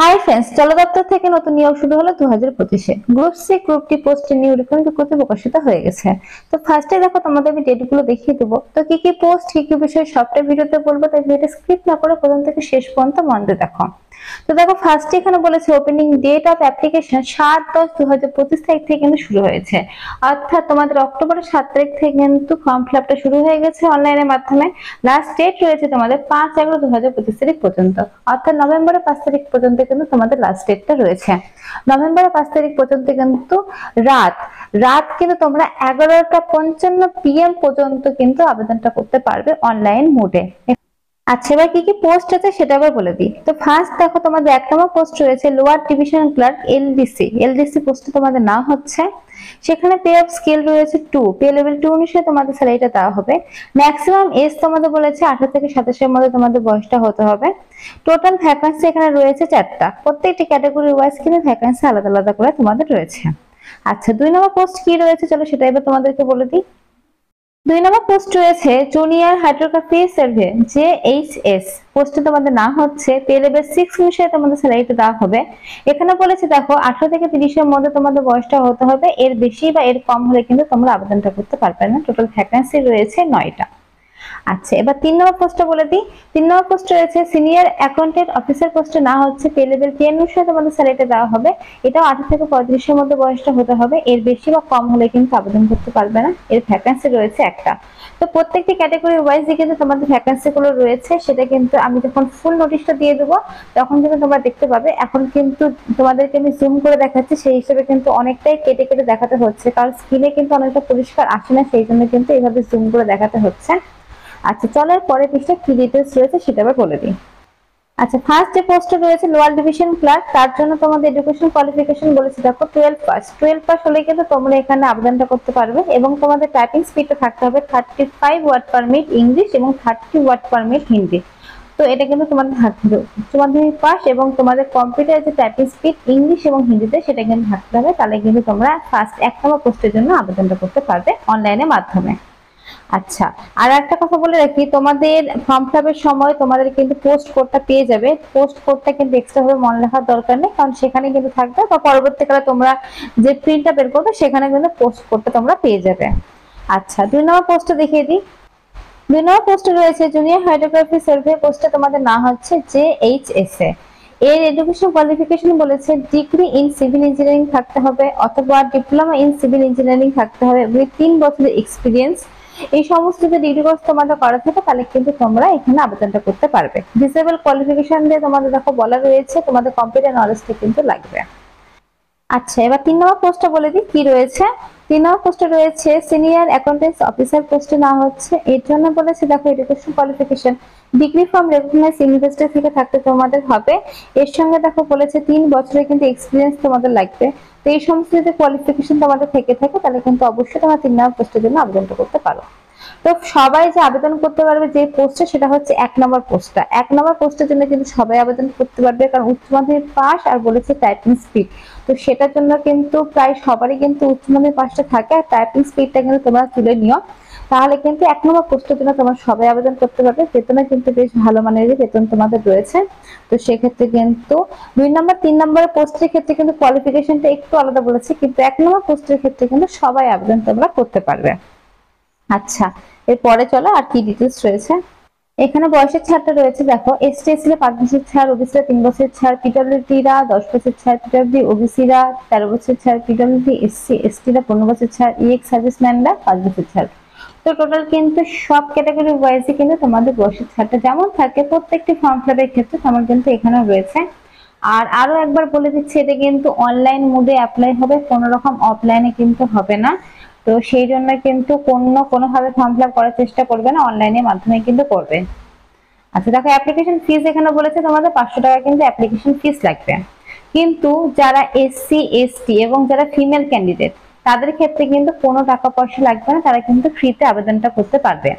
Hi friends, জল দপ্তর থেকে নতুন নিয়োগ শুরু হলো 2025-এ। গ্রুপ সি গ্রুপ ডি পোস্টের নিয়োগ বিজ্ঞপ্তি প্রকাশিত হয়ে গেছে। তো ফার্স্টে দেখো তোমাদের আমি ডেটগুলো দেখিয়ে দেবো। তো কি কি পোস্ট কি কি বিষয় সবটা ভিডিওতে বলবো, তাই ভিডিওটা স্কিপ না করে প্রথম থেকে শেষ পর্যন্ত মন দিয়ে দেখো। তো দেখো ফার্স্টে এখানে বলেছে ওপেনিং ডেট অফ অ্যাপ্লিকেশন 7/10/2025 তারিখ থেকে কিন্তু শুরু হয়েছে। অর্থাৎ তোমাদের অক্টোবরের 7 তারিখ থেকে কিন্তু ফর্ম ফিল আপটা শুরু হয়ে গেছে অনলাইনের মাধ্যমে। লাস্ট ডেট রয়েছে তোমাদের 5/11/2025 তারিখ পর্যন্ত, অর্থাৎ নভেম্বরের 5 তারিখ পর্যন্ত কিন্তু তোমাদের লাস্ট ডেটটা রয়েছে। নভেম্বরের 5 তারিখ পর্যন্ত কিন্তু রাত রাত কিন্তু তোমরা 11:55 PM পর্যন্ত কিন্তু আবেদনটা করতে পারবে অনলাইন মোডে। আচ্ছা, এবার কি কি পোস্ট আছে সেটা আবার বলে দিই। তো ফার্স্ট দেখো তোমাদের 1 নম্বর পোস্ট রয়েছে লোয়ার ডিভিশন ক্লার্ক এলডিসি পোস্টে তোমাদের নাম হচ্ছে। সেখানে পে অফ স্কেল রয়েছে 2, পে লেভেল 2 অনুসারে তোমাদের স্যালারিটা দেওয়া হবে। ম্যাক্সিমাম এজ তোমাদের বলেছে 18 থেকে 27 এর মধ্যে তোমাদের বয়সটা হতে হবে। টোটাল ভ্যাকান্সি এখানে রয়েছে 4টা, প্রত্যেকটি ক্যাটাগরি ওয়াইজ কিন্তু ভ্যাকান্সি আলাদা আলাদা করে তোমাদের রয়েছে। আচ্ছা, 2 নম্বর পোস্ট কি রয়েছে চলো সেটা এবার তোমাদেরকে বলে দিই। 2 নম্বর পোস্ট রয়েছে জুনিয়র হাইড্রোগ্রাফি সার্ভে JHS পোস্টে তোমাদের নাম হচ্ছে। পে লেভেল 6 অনুসারে তোমাদের স্যালারিটা দেওয়া হবে। এখানে বলেছে দেখো 18 থেকে 30 এর মধ্যে তোমাদের বয়সটা হতে হবে, এর বেশি বা এর কম হলে কিন্তু তোমরা আবেদনটা করতে পারবে না। টোটাল ভ্যাকান্সি রয়েছে 9টা। আচ্ছা, এবার 3 নম্বর পোস্টটা বলে দিই। 3 নম্বর পোস্ট রয়েছে সিনিয়র অ্যাকাউন্টেন্ট অফিসার পোস্টে না হচ্ছে। পে লেভেল 10 অনুসারে তোমাদের স্যালারিটা দেওয়া হবে। এটাও 18 থেকে 35 এর মধ্যে বয়সটা হতে হবে, এর বেশি বা কম হলে কিন্তু আবেদন করতে পারবে না। এর ভ্যাকান্সি রয়েছে একটা। তো প্রত্যেকটি ক্যাটাগরি ওয়াইজ কিন্তু তোমাদের ভ্যাকান্সি গুলো রয়েছে, সেটা কিন্তু আমি যখন ফুল নোটিশটা দিয়ে দেবো তখন কিন্তু তোমরা দেখতে পাবে। এখন কিন্তু তোমাদেরকে আমি জুম করে দেখাচ্ছি, সেই হিসেবে কিন্তু অনেকটাই কেটে কেটে দেখাতে হচ্ছে, কারণ স্ক্রিনে কিন্তু অনেকটা পরিষ্কার আসে না, সেই জন্য কিন্তু এইভাবে জুম করে দেখাতে হচ্ছে। আচ্ছা, চলো এর পরের পৃষ্ঠা কি ডিটেলস রয়েছে সেটা আবার বলে দিই। আচ্ছা, ফার্স্ট যে পোস্টে রয়েছে লোয়ার ডিভিশন ক্লার্ক, তার জন্য তোমাদের এডুকেশন কোয়ালিফিকেশন বলেছে দেখো 12 পাস হলে কিন্তু তোমরা এখানে আবেদনটা করতে পারবে, এবং তোমাদের টাইপিং স্পিডটা থাকতে হবে 35 ওয়ার্ড পার মিনিট ইংলিশ এবং 30 ওয়ার্ড পার মিনিট হিন্দি। তো এটা কিন্তু তোমাদের থাকতে হবে উচ্চ মাধ্যমিক পাস, এবং তোমাদের কম্পিউটার যে টাইপিং স্পিড ইংলিশ এবং হিন্দিতে সেটা কিন্তু থাকতে হবে, তাহলে কিন্তু তোমরা ফার্স্ট 1 নম্বর পোস্টের জন্য আবেদনটা করতে পারবে অনলাইনের মাধ্যমে। আচ্ছা, আর একটা কথা বলে রাখি, তোমাদের ফর্ম ফিল আপের সময় তোমাদের কিন্তু পোস্ট কোডটা পেয়ে যাবে। পোস্ট কোডটা কিন্তু এক্সট্রা ভাবে মনে রাখার দরকার নেই, কারণ সেখানে কিন্তু থাকবে, বা পরবর্তীকালে তোমরা যে প্রিন্টটা বের করবে সেখানে কিন্তু পোস্ট কোডটা তোমরা পেয়ে যাবে। আচ্ছা, 2 নম্বর পোস্টটা দেখিয়ে দিই। 2 নম্বর পোস্টে রয়েছে জুনিয়র হাইড্রোগ্রাফি সার্ভে পোস্টে তোমাদের নাম হচ্ছে JHS এ। এর এডুকেশন কোয়ালিফিকেশন বলেছে ডিগ্রি ইন সিভিল ইঞ্জিনিয়ারিং থাকতে হবে, অথবা ডিপ্লোমা ইন সিভিল ইঞ্জিনিয়ারিং থাকতে হবে উইথ 3 বছরের এক্সপিরিয়েন্স। এই সমস্ত যে ডিগ্রি কোর্স তোমাদের করা থাকে তাহলে কিন্তু তোমরা এখানে আবেদনটা করতে পারবে। ডিসেবল কোয়ালিফিকেশন দিয়ে তোমাদের দেখো বলা রয়েছে তোমাদের কম্পিউটার নলেজটা কিন্তু লাগবে। আচ্ছা, এবার 3 নম্বর পোস্টটা বলে দিই কি রয়েছে। 3 নম্বর পোস্টে রয়েছে সিনিয়র অ্যাকাউন্টেন্টস অফিসার পোস্টে না হচ্ছে। এর জন্য বলেছে দেখো education qualification degree from recognize university থেকে থাকতে তোমাদের হবে। এর সঙ্গে দেখো বলেছে 3 বছরের কিন্তু এক্সপিরিয়েন্স তোমাদের লাগবে। তো এই সমস্ত যদি কোয়ালিফিকেশন তোমাদের থেকে থাকে তাহলে কিন্তু অবশ্যই তোমরা 3 নম্বর পোস্টের জন্য আবেদনটা করতে পারো। তো সবাই যে আবেদন করতে পারবে যে পোস্টে, সেটা হচ্ছে 1 নম্বর পোস্টটা। 1 নম্বর পোস্টের জন্য কিন্তু সবাই আবেদন করতে পারবে, কারণ উচ্চ মাধ্যমিক পাস আর বলেছে টাইপিং স্পিড। তো সেটার জন্য কিন্তু প্রায় সবারই কিন্তু উচ্চ মাধ্যমিক পাসটা থাকে, আর টাইপিং স্পিডটা কিন্তু তোমরা তুলে নিও, তাহলে কিন্তু 1 নম্বর পোস্টের জন্য তোমরা সবাই আবেদন করতে পারবে। বেতনে কিন্তু বেশ ভালো মানের বেতন তোমাদের রয়েছে। তো সেক্ষেত্রে কিন্তু 2 নম্বর 3 নম্বরের পোস্টের ক্ষেত্রে কিন্তু কোয়ালিফিকেশনটা একটু আলাদা বলেছে, কিন্তু 1 নম্বর পোস্টের ক্ষেত্রে কিন্তু সবাই আবেদন তোমরা করতে পারবে। আচ্ছা, এরপরে চলো আর কি ডিটেলস রয়েছে। এখানে বয়সের ছাড়টা রয়েছে দেখো, এসটি এসসি 5 বছর ছাড়, ওবিসি 3 বছর ছাড়, পিডব্লিউডি রা 10 বছর ছাড়, পিডব্লিউডি ওবিসি রা 13 বছর ছাড়, পিডব্লিউডি এসসি এসটি রা 15 বছর ছাড়, ইএক্স সার্ভিসম্যান রা 5 বছর ছাড়। তো টোটাল কিন্তু সব ক্যাটাগরি ওয়াইজে কিন্তু তোমাদের বয়সের ছাড়টা যেমন থাকে প্রত্যেকটি ফর্ম ফিল আপের ক্ষেত্রে তেমন কিন্তু এখানেও রয়েছে। আর আরো একবার বলে দিচ্ছি, এটা কিন্তু অনলাইন মোডে অ্যাপ্লাই হবে, কোনো রকম অফলাইনে কিন্তু হবে না। তো সেই জন্য কিন্তু কোনোভাবে ফর্ম ফিল আপ করার চেষ্টা করবে না, অনলাইনের মাধ্যমে কিন্তু করবে। আচ্ছা দেখো, অ্যাপ্লিকেশন ফিস এখানে বলেছে তোমাদের 500 টাকা কিন্তু অ্যাপ্লিকেশন ফিস লাগবে। কিন্তু যারা এসসি এসটি এবং যারা ফিমেল ক্যান্ডিডেট তাদের ক্ষেত্রে কিন্তু কোনো টাকা পয়সা লাগবে না, তারা কিন্তু ফ্রিতে আবেদনটা করতে পারবে।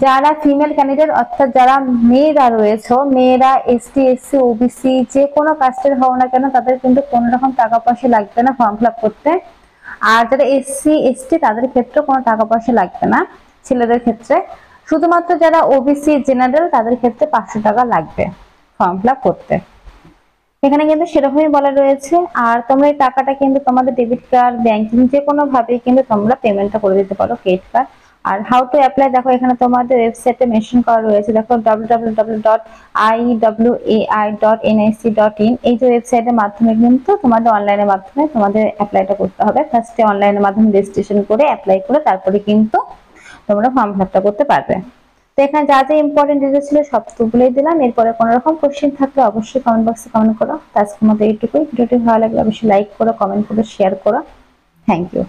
যারা ফিমেল ক্যান্ডিডেট অর্থাৎ যারা মেয়েরা রয়েছে, মেয়েরা এসটি এসসি ওবিসি যে কোনো কাস্টের হও না কেন, তাদের কিন্তু কোনো রকম টাকা পয়সা লাগবে না ফর্ম ফিল আপ করতে। আর যারা এসসি এসটি তাদের ক্ষেত্রে কোনো টাকা পয়সা লাগবে না ছেলেদের ক্ষেত্রে। শুধুমাত্র যারা ওবিসি জেনারেল তাদের ক্ষেত্রে 500 টাকা লাগবে ফর্ম ফিল আপ করতে। এখানে কিন্তু সেরকমই বলা রয়েছে। আর তোমরা এই টাকাটা কিন্তু তোমাদের ডেবিট কার্ড, ব্যাংকিং যে কোনো ভাবে কিন্তু তোমরা পেমেন্টটা করে দিতে পারো, ক্রেডিট কার্ড। আর হাউ টু অ্যাপ্লাই দেখো এখানে তোমাদের ওয়েবসাইটে মেনশন করা রয়েছে, দেখো www.iwai.nic.in। এই যে ওয়েবসাইটের মাধ্যমে কিন্তু তোমাদের অনলাইনের মাধ্যমে তোমাদের অ্যাপ্লাইটা করতে হবে। ফার্স্টে অনলাইনের মাধ্যমে রেজিস্ট্রেশন করে অ্যাপ্লাই করে তারপরে কিন্তু তোমরা ফর্ম ফিল আপটা করতে পারবে। তো এখানে যা যা ইম্পর্টেন্ট ডিটেলস ছিল সব তো বলেই দিলাম। এরপরে কোনো রকম কোশ্চেন থাকলে অবশ্যই কমেন্ট বক্সে কমেন্ট করো। তো আজকের মতো এইটুকুই। ভিডিওটি ভালো লাগলে অবশ্যই লাইক করো, কমেন্ট করো, শেয়ার করো। Thank you.